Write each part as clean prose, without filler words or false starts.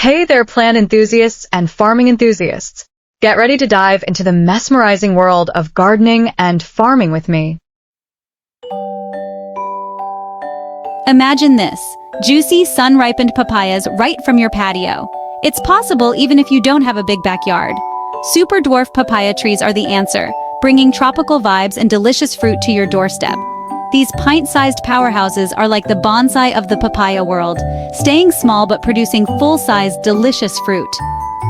Hey there, plant enthusiasts and farming enthusiasts. Get ready to dive into the mesmerizing world of gardening and farming with me. Imagine this, juicy, sun-ripened papayas right from your patio. It's possible even if you don't have a big backyard. Super dwarf papaya trees are the answer, bringing tropical vibes and delicious fruit to your doorstep. These pint-sized powerhouses are like the bonsai of the papaya world, staying small but producing full-sized, delicious fruit.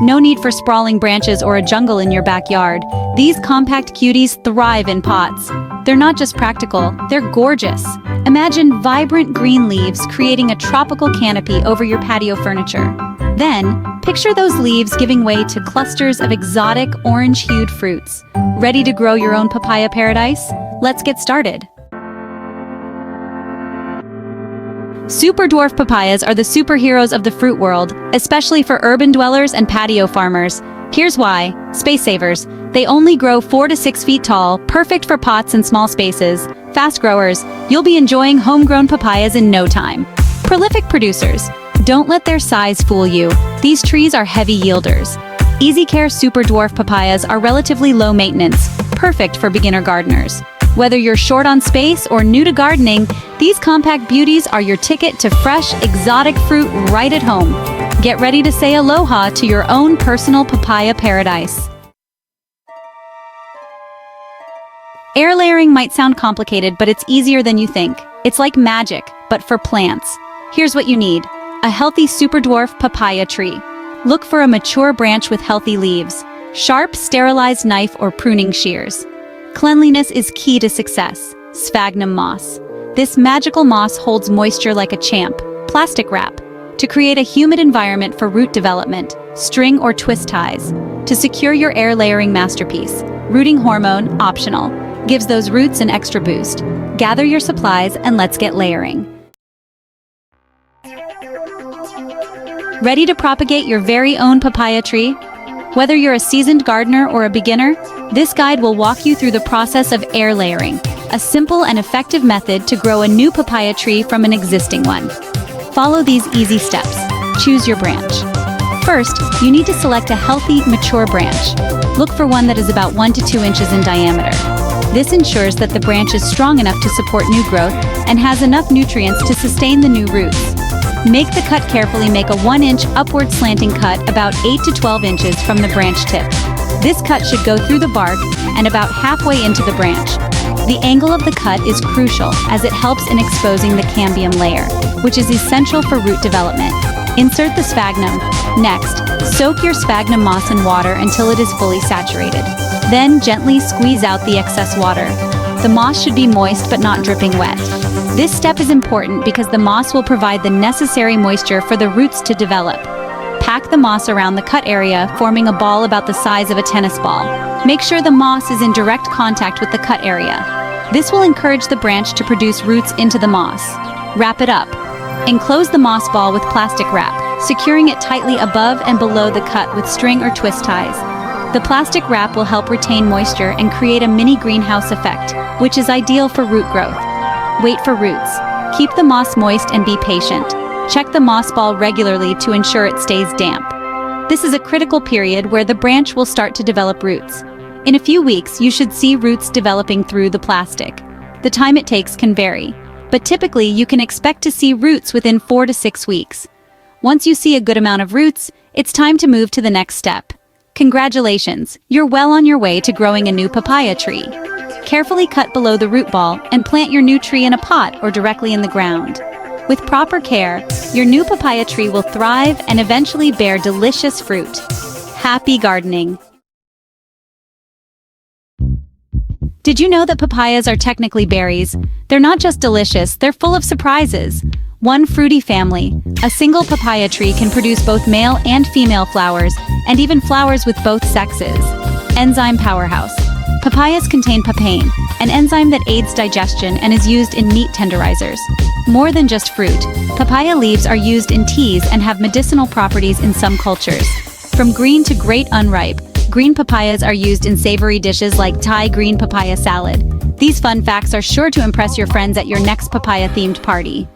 No need for sprawling branches or a jungle in your backyard. These compact cuties thrive in pots. They're not just practical, they're gorgeous. Imagine vibrant green leaves creating a tropical canopy over your patio furniture. Then, picture those leaves giving way to clusters of exotic, orange-hued fruits. Ready to grow your own papaya paradise? Let's get started. Super dwarf papayas are the superheroes of the fruit world, especially for urban dwellers and patio farmers. Here's why. Space savers. They only grow 4 to 6 feet tall, perfect for pots and small spaces. Fast growers. You'll be enjoying homegrown papayas in no time. Prolific producers. Don't let their size fool you. These trees are heavy yielders. Easy care super dwarf papayas are relatively low maintenance, perfect for beginner gardeners. Whether you're short on space or new to gardening, these compact beauties are your ticket to fresh, exotic fruit right at home. Get ready to say aloha to your own personal papaya paradise. Air layering might sound complicated, but it's easier than you think. It's like magic, but for plants. Here's what you need. A healthy super dwarf papaya tree. Look for a mature branch with healthy leaves. Sharp, sterilized knife or pruning shears. Cleanliness is key to success. Sphagnum moss. This magical moss holds moisture like a champ. Plastic wrap. To create a humid environment for root development. String or twist ties. To secure your air layering masterpiece. Rooting hormone, optional. Gives those roots an extra boost. Gather your supplies and let's get layering. Ready to propagate your very own papaya tree? Whether you're a seasoned gardener or a beginner, this guide will walk you through the process of air layering, a simple and effective method to grow a new papaya tree from an existing one. Follow these easy steps. Choose your branch. First, you need to select a healthy, mature branch. Look for one that is about 1 to 2 inches in diameter. This ensures that the branch is strong enough to support new growth and has enough nutrients to sustain the new roots. Make the cut carefully. Make a 1-inch upward slanting cut about 8 to 12 inches from the branch tip. This cut should go through the bark and about halfway into the branch. The angle of the cut is crucial as it helps in exposing the cambium layer, which is essential for root development. Insert the sphagnum. Next, soak your sphagnum moss in water until it is fully saturated. Then gently squeeze out the excess water. The moss should be moist but not dripping wet. This step is important because the moss will provide the necessary moisture for the roots to develop. Pack the moss around the cut area, forming a ball about the size of a tennis ball. Make sure the moss is in direct contact with the cut area. This will encourage the branch to produce roots into the moss. Wrap it up. Enclose the moss ball with plastic wrap, securing it tightly above and below the cut with string or twist ties. The plastic wrap will help retain moisture and create a mini greenhouse effect, which is ideal for root growth. Wait for roots. Keep the moss moist and be patient. Check the moss ball regularly to ensure it stays damp. This is a critical period where the branch will start to develop roots. In a few weeks, you should see roots developing through the plastic. The time it takes can vary, but typically you can expect to see roots within 4 to 6 weeks. Once you see a good amount of roots, it's time to move to the next step. Congratulations, you're well on your way to growing a new papaya tree. Carefully cut below the root ball and plant your new tree in a pot or directly in the ground. With proper care, your new papaya tree will thrive and eventually bear delicious fruit. Happy gardening! Did you know that papayas are technically berries? They're not just delicious, they're full of surprises. One fruity family, a single papaya tree can produce both male and female flowers, and even flowers with both sexes. Enzyme powerhouse. Papayas contain papain, an enzyme that aids digestion and is used in meat tenderizers. More than just fruit, papaya leaves are used in teas and have medicinal properties in some cultures. From green to great unripe, green papayas are used in savory dishes like Thai green papaya salad. These fun facts are sure to impress your friends at your next papaya-themed party.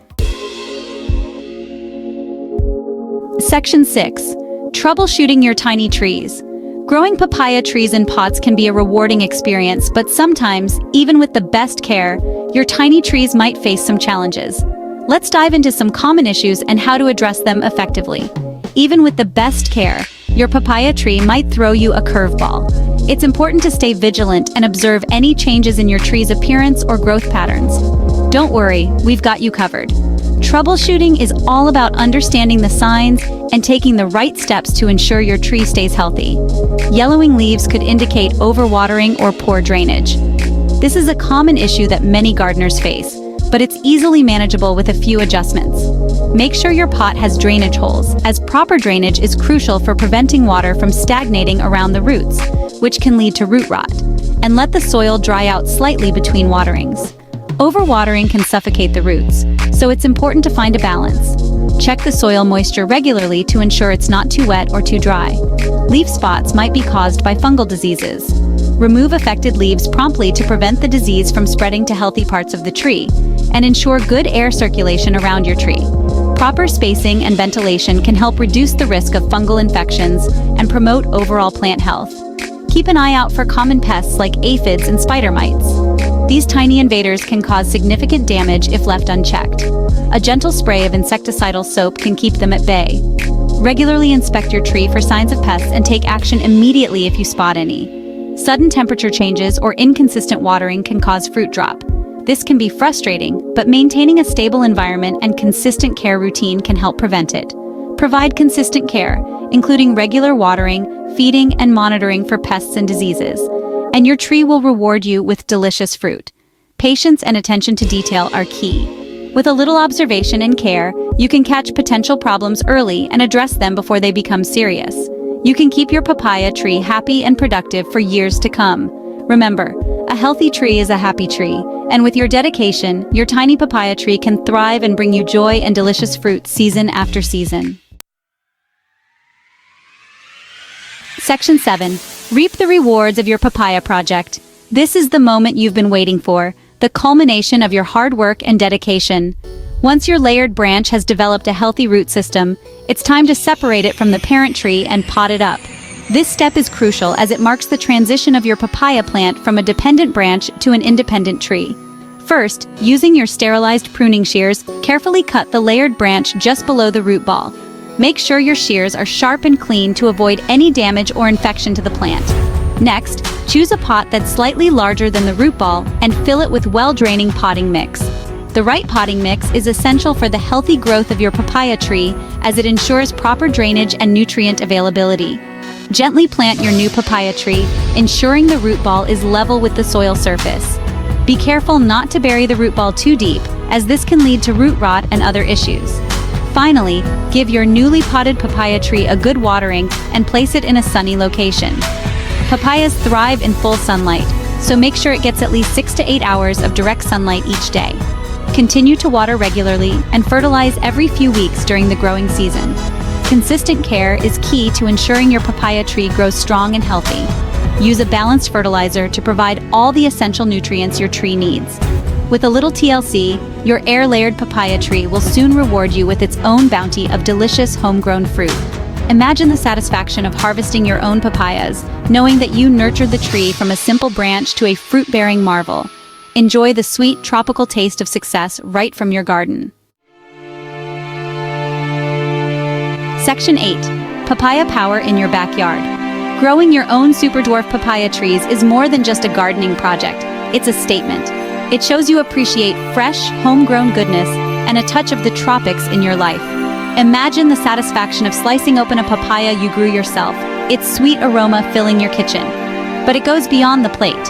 Section 6. Troubleshooting your tiny trees. Growing papaya trees in pots can be a rewarding experience, but sometimes, even with the best care, your tiny trees might face some challenges. Let's dive into some common issues and how to address them effectively. Even with the best care, your papaya tree might throw you a curveball. It's important to stay vigilant and observe any changes in your tree's appearance or growth patterns. Don't worry, we've got you covered. Troubleshooting is all about understanding the signs and taking the right steps to ensure your tree stays healthy. Yellowing leaves could indicate overwatering or poor drainage. This is a common issue that many gardeners face, but it's easily manageable with a few adjustments. Make sure your pot has drainage holes, as proper drainage is crucial for preventing water from stagnating around the roots, which can lead to root rot. And let the soil dry out slightly between waterings. Overwatering can suffocate the roots, so it's important to find a balance. Check the soil moisture regularly to ensure it's not too wet or too dry. Leaf spots might be caused by fungal diseases. Remove affected leaves promptly to prevent the disease from spreading to healthy parts of the tree, and ensure good air circulation around your tree. Proper spacing and ventilation can help reduce the risk of fungal infections and promote overall plant health. Keep an eye out for common pests like aphids and spider mites. These tiny invaders can cause significant damage if left unchecked. A gentle spray of insecticidal soap can keep them at bay. Regularly inspect your tree for signs of pests and take action immediately if you spot any. Sudden temperature changes or inconsistent watering can cause fruit drop. This can be frustrating, but maintaining a stable environment and consistent care routine can help prevent it. Provide consistent care, including regular watering, feeding, and monitoring for pests and diseases, and your tree will reward you with delicious fruit. Patience and attention to detail are key. With a little observation and care, you can catch potential problems early and address them before they become serious. You can keep your papaya tree happy and productive for years to come. Remember, a healthy tree is a happy tree, and with your dedication, your tiny papaya tree can thrive and bring you joy and delicious fruit season after season. Section 7. Reap the rewards of your papaya project. This is the moment you've been waiting for, the culmination of your hard work and dedication. Once your layered branch has developed a healthy root system, it's time to separate it from the parent tree and pot it up. This step is crucial as it marks the transition of your papaya plant from a dependent branch to an independent tree. First, using your sterilized pruning shears, carefully cut the layered branch just below the root ball. Make sure your shears are sharp and clean to avoid any damage or infection to the plant. Next, choose a pot that's slightly larger than the root ball and fill it with well-draining potting mix. The right potting mix is essential for the healthy growth of your papaya tree as it ensures proper drainage and nutrient availability. Gently plant your new papaya tree, ensuring the root ball is level with the soil surface. Be careful not to bury the root ball too deep, as this can lead to root rot and other issues. Finally, give your newly potted papaya tree a good watering and place it in a sunny location. Papayas thrive in full sunlight, so make sure it gets at least 6 to 8 hours of direct sunlight each day. Continue to water regularly and fertilize every few weeks during the growing season. Consistent care is key to ensuring your papaya tree grows strong and healthy. Use a balanced fertilizer to provide all the essential nutrients your tree needs. With a little TLC, your air-layered papaya tree will soon reward you with its own bounty of delicious homegrown fruit. Imagine the satisfaction of harvesting your own papayas, knowing that you nurtured the tree from a simple branch to a fruit-bearing marvel. Enjoy the sweet, tropical taste of success right from your garden. Section 8. Papaya power in your backyard. Growing your own super dwarf papaya trees is more than just a gardening project. It's a statement. It shows you appreciate fresh, homegrown goodness and a touch of the tropics in your life. Imagine the satisfaction of slicing open a papaya you grew yourself, its sweet aroma filling your kitchen. But it goes beyond the plate.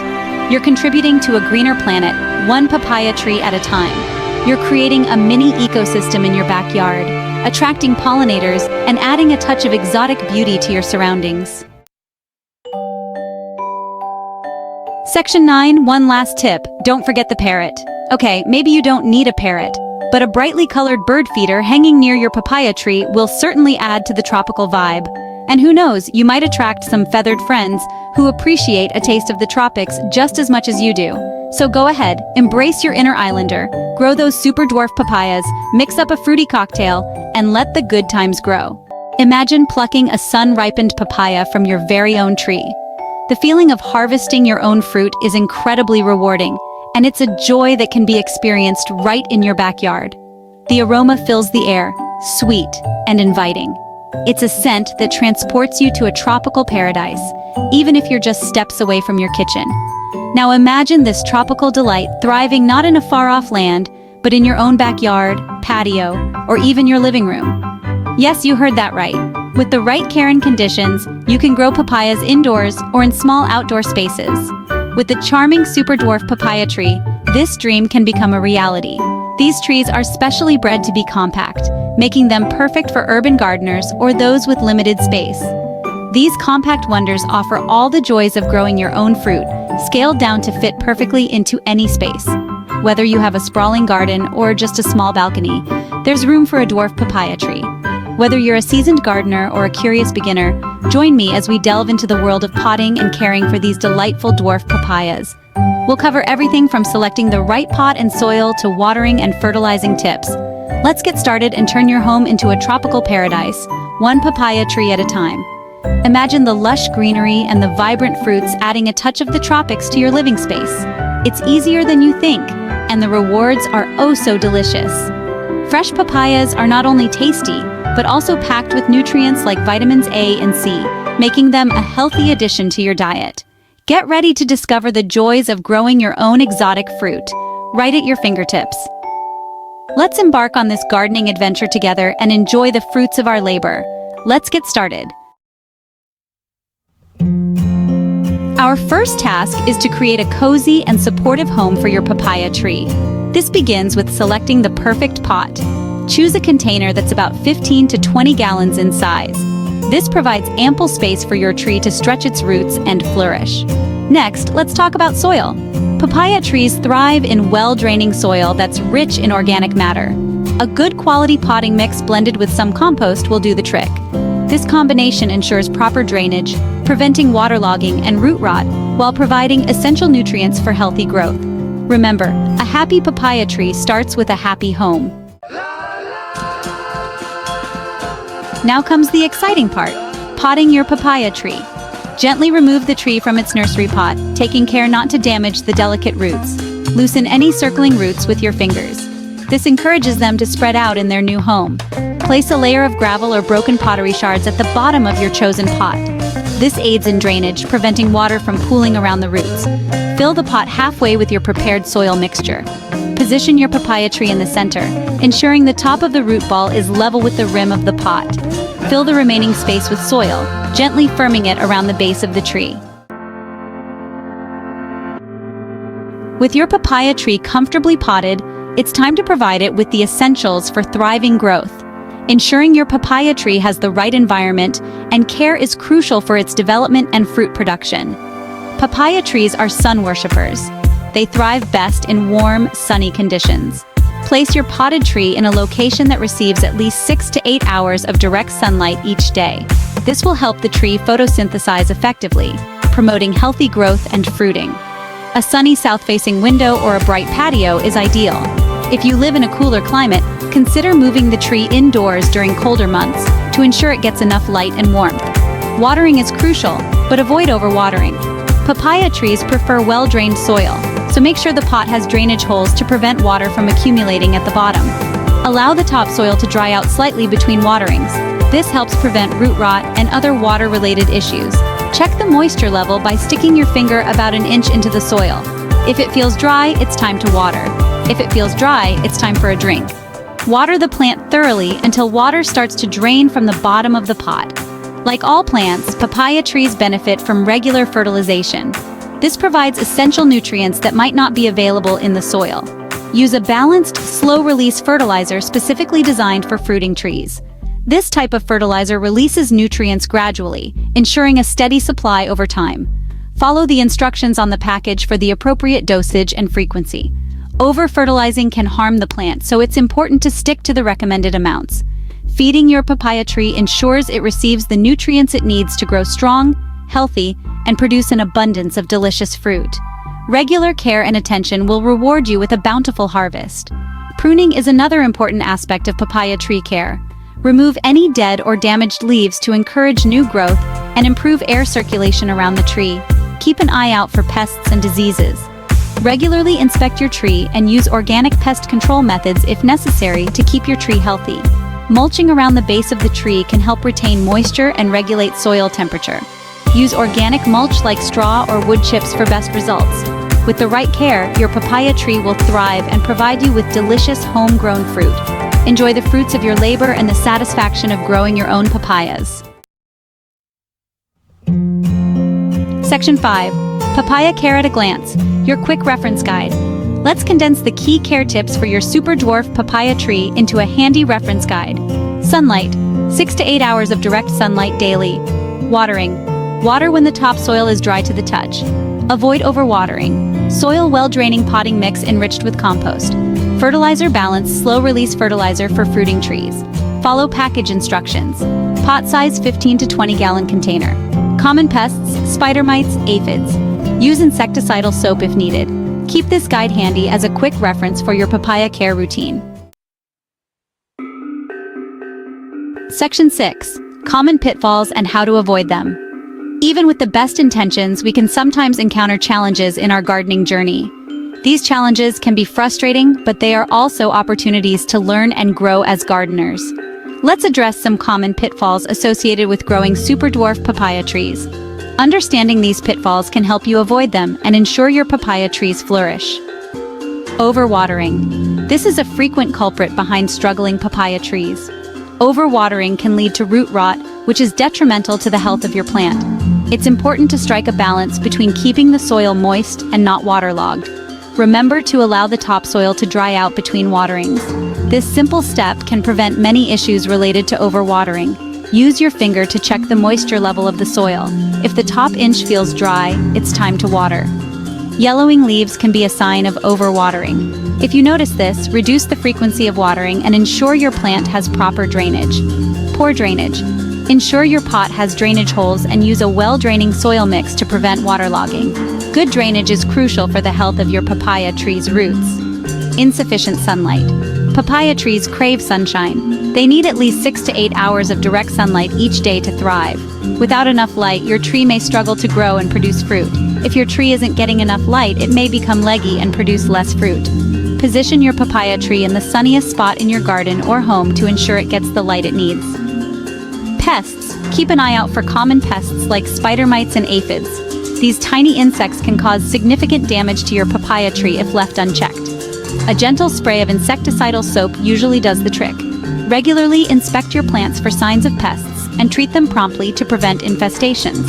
You're contributing to a greener planet, one papaya tree at a time. You're creating a mini ecosystem in your backyard, attracting pollinators and adding a touch of exotic beauty to your surroundings. Section 9, one last tip. Don't forget the parrot. Okay, maybe you don't need a parrot, but a brightly colored bird feeder hanging near your papaya tree will certainly add to the tropical vibe. And who knows, you might attract some feathered friends who appreciate a taste of the tropics just as much as you do. So go ahead, embrace your inner islander, grow those super dwarf papayas, mix up a fruity cocktail, and let the good times grow. Imagine plucking a sun-ripened papaya from your very own tree. The feeling of harvesting your own fruit is incredibly rewarding, and it's a joy that can be experienced right in your backyard. The aroma fills the air, sweet and inviting. It's a scent that transports you to a tropical paradise, even if you're just steps away from your kitchen. Now imagine this tropical delight thriving not in a far-off land, but in your own backyard, patio, or even your living room. Yes, you heard that right. With the right care and conditions, you can grow papayas indoors or in small outdoor spaces. With the charming super dwarf papaya tree, this dream can become a reality. These trees are specially bred to be compact, making them perfect for urban gardeners or those with limited space. These compact wonders offer all the joys of growing your own fruit, scaled down to fit perfectly into any space. Whether you have a sprawling garden or just a small balcony, there's room for a dwarf papaya tree. Whether you're a seasoned gardener or a curious beginner, join me as we delve into the world of potting and caring for these delightful dwarf papayas. We'll cover everything from selecting the right pot and soil to watering and fertilizing tips. Let's get started and turn your home into a tropical paradise, one papaya tree at a time. Imagine the lush greenery and the vibrant fruits adding a touch of the tropics to your living space. It's easier than you think, and the rewards are oh so delicious. Fresh papayas are not only tasty, but also packed with nutrients like vitamins A and C, making them a healthy addition to your diet. Get ready to discover the joys of growing your own exotic fruit, right at your fingertips. Let's embark on this gardening adventure together and enjoy the fruits of our labor. Let's get started. Our first task is to create a cozy and supportive home for your papaya tree. This begins with selecting the perfect pot. Choose a container that's about 15 to 20 gallons in size. This provides ample space for your tree to stretch its roots and flourish. Next, let's talk about soil. Papaya trees thrive in well-draining soil that's rich in organic matter. A good quality potting mix blended with some compost will do the trick. This combination ensures proper drainage, preventing waterlogging and root rot, while providing essential nutrients for healthy growth. Remember, a happy papaya tree starts with a happy home. Now comes the exciting part, potting your papaya tree. Gently remove the tree from its nursery pot, taking care not to damage the delicate roots. Loosen any circling roots with your fingers. This encourages them to spread out in their new home. Place a layer of gravel or broken pottery shards at the bottom of your chosen pot. This aids in drainage, preventing water from pooling around the roots. Fill the pot halfway with your prepared soil mixture. Position your papaya tree in the center, ensuring the top of the root ball is level with the rim of the pot. Fill the remaining space with soil, gently firming it around the base of the tree. With your papaya tree comfortably potted, it's time to provide it with the essentials for thriving growth. Ensuring your papaya tree has the right environment and care is crucial for its development and fruit production. Papaya trees are sun worshippers. They thrive best in warm, sunny conditions. Place your potted tree in a location that receives at least 6 to 8 hours of direct sunlight each day. This will help the tree photosynthesize effectively, promoting healthy growth and fruiting. A sunny south-facing window or a bright patio is ideal. If you live in a cooler climate, consider moving the tree indoors during colder months to ensure it gets enough light and warmth. Watering is crucial, but avoid overwatering. Papaya trees prefer well-drained soil, so make sure the pot has drainage holes to prevent water from accumulating at the bottom. Allow the topsoil to dry out slightly between waterings. This helps prevent root rot and other water-related issues. Check the moisture level by sticking your finger about an inch into the soil. If it feels dry, it's time to water. If it feels dry, it's time for a drink. Water the plant thoroughly until water starts to drain from the bottom of the pot. Like all plants, papaya trees benefit from regular fertilization. This provides essential nutrients that might not be available in the soil. Use a balanced, slow-release fertilizer specifically designed for fruiting trees. This type of fertilizer releases nutrients gradually, ensuring a steady supply over time. Follow the instructions on the package for the appropriate dosage and frequency. Over-fertilizing can harm the plant, so it's important to stick to the recommended amounts. Feeding your papaya tree ensures it receives the nutrients it needs to grow strong, healthy, and produce an abundance of delicious fruit. Regular care and attention will reward you with a bountiful harvest. Pruning is another important aspect of papaya tree care. Remove any dead or damaged leaves to encourage new growth and improve air circulation around the tree. Keep an eye out for pests and diseases. Regularly inspect your tree and use organic pest control methods if necessary to keep your tree healthy. Mulching around the base of the tree can help retain moisture and regulate soil temperature. Use organic mulch like straw or wood chips for best results. With the right care, your papaya tree will thrive and provide you with delicious homegrown fruit. Enjoy the fruits of your labor and the satisfaction of growing your own papayas. Section 5. Papaya Care at a Glance, your quick reference guide. Let's condense the key care tips for your super dwarf papaya tree into a handy reference guide. Sunlight. 6 to 8 hours of direct sunlight daily. Watering. Water when the topsoil is dry to the touch. Avoid overwatering. Soil well-draining potting mix enriched with compost. Fertilizer balance, slow-release fertilizer for fruiting trees. Follow package instructions. Pot size 15 to 20 gallon container. Common pests, spider mites, aphids. Use insecticidal soap if needed. Keep this guide handy as a quick reference for your papaya care routine. Section 6. Common pitfalls and how to avoid them. Even with the best intentions, we can sometimes encounter challenges in our gardening journey. These challenges can be frustrating, but they are also opportunities to learn and grow as gardeners. Let's address some common pitfalls associated with growing super dwarf papaya trees. Understanding these pitfalls can help you avoid them and ensure your papaya trees flourish. Overwatering. This is a frequent culprit behind struggling papaya trees. Overwatering can lead to root rot, which is detrimental to the health of your plant. It's important to strike a balance between keeping the soil moist and not waterlogged. Remember to allow the topsoil to dry out between waterings. This simple step can prevent many issues related to overwatering. Use your finger to check the moisture level of the soil. If the top inch feels dry, it's time to water. Yellowing leaves can be a sign of overwatering. If you notice this, reduce the frequency of watering and ensure your plant has proper drainage. Poor drainage. Ensure your pot has drainage holes and use a well-draining soil mix to prevent waterlogging. Good drainage is crucial for the health of your papaya tree's roots. Insufficient sunlight. Papaya trees crave sunshine. They need at least 6 to 8 hours of direct sunlight each day to thrive. Without enough light, your tree may struggle to grow and produce fruit. If your tree isn't getting enough light, it may become leggy and produce less fruit. Position your papaya tree in the sunniest spot in your garden or home to ensure it gets the light it needs. Pests. Keep an eye out for common pests like spider mites and aphids. These tiny insects can cause significant damage to your papaya tree if left unchecked. A gentle spray of insecticidal soap usually does the trick. Regularly inspect your plants for signs of pests and treat them promptly to prevent infestations.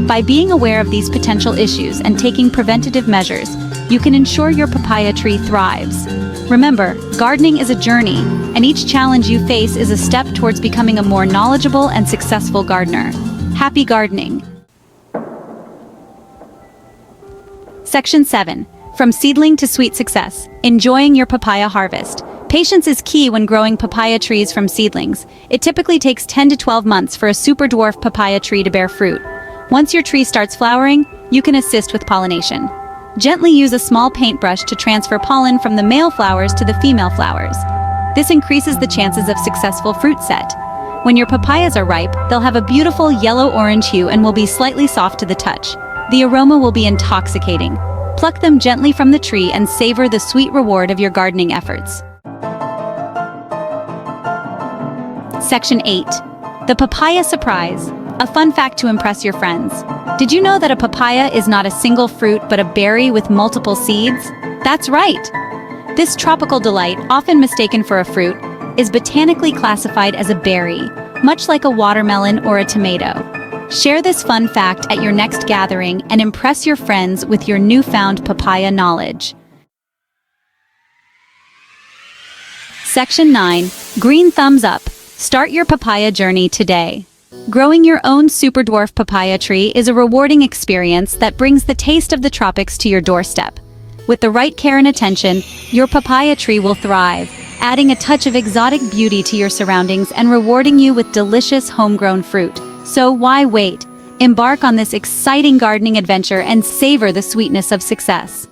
By being aware of these potential issues and taking preventative measures, you can ensure your papaya tree thrives. Remember, gardening is a journey, and each challenge you face is a step towards becoming a more knowledgeable and successful gardener. Happy gardening! Section 7. From seedling to sweet success, enjoying your papaya harvest. Patience is key when growing papaya trees from seedlings. It typically takes 10 to 12 months for a super dwarf papaya tree to bear fruit. Once your tree starts flowering, you can assist with pollination. Gently use a small paintbrush to transfer pollen from the male flowers to the female flowers. This increases the chances of successful fruit set. When your papayas are ripe, they'll have a beautiful yellow-orange hue and will be slightly soft to the touch. The aroma will be intoxicating. Pluck them gently from the tree and savor the sweet reward of your gardening efforts. Section 8. The Papaya Surprise. A fun fact to impress your friends. Did you know that a papaya is not a single fruit but a berry with multiple seeds? That's right! This tropical delight, often mistaken for a fruit, is botanically classified as a berry, much like a watermelon or a tomato. Share this fun fact at your next gathering and impress your friends with your newfound papaya knowledge. Section 9. Green thumbs up. Start your papaya journey today. Growing your own super dwarf papaya tree is a rewarding experience that brings the taste of the tropics to your doorstep. With the right care and attention, your papaya tree will thrive, adding a touch of exotic beauty to your surroundings and rewarding you with delicious homegrown fruit. So why wait? Embark on this exciting gardening adventure and savor the sweetness of success.